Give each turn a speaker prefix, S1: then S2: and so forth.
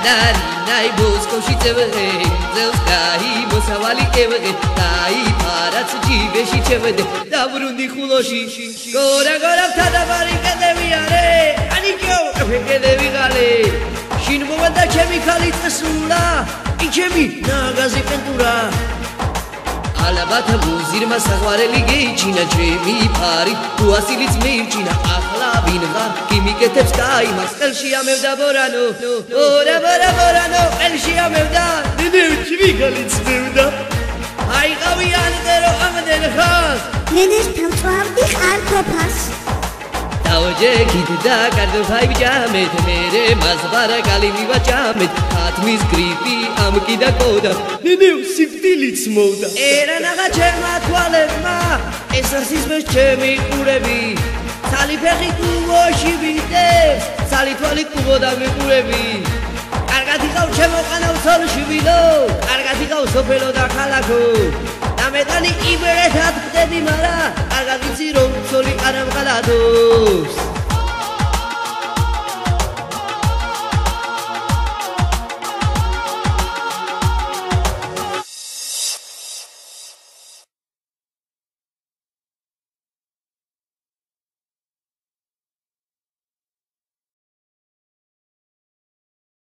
S1: ნარინაი ბოსკოში წევდე ძელს კაი მოსავალი ევდე კაი ფარაც ჯიბეში ჩევდე დაბრუნდი ხულოში გორა გორა თადაბარი კედევიარე ანიკო კედევი გალე შინ მომდა ჩემი ხალი წესულა იჩემი ნაგაზი პენტურა ალაბათ მუზირმა საყვარელი გეიჩინა ჩემი ფარი თუ ასილიც მეირჩინა ახლა ვინღა კიმიკეთებს კაიმას ხელში ამევდა ბორანო ბორანო ხელში ამევდა დიდივი გალიც მევდა აიყავი ანტერო ამდენ ხას
S2: ნენეს თავწვავდი ხარფოფას
S1: დაოჯექით და კარდოფაი ვიჯამეთ მერე მასბარა კალი მივაჭამეთ ათმის გრიპი ამკი და კოდა ნენევ სიფტილიც მოვდა ერანაღა ჩემმა თვალებმა ეს ასიზმეს ჩემი ყურები სალიფეხი კუბოში ვიდეს სალითვალი კუბო და მიყურები კარგად იყავ ჩემო ყანავ ცოლში ვილო კარგად იყავ სოფელო და ქალაქო დამეტანი იბერეთად ხდები მარა კარგად იცი რომ ცოლი არ ამყალადოს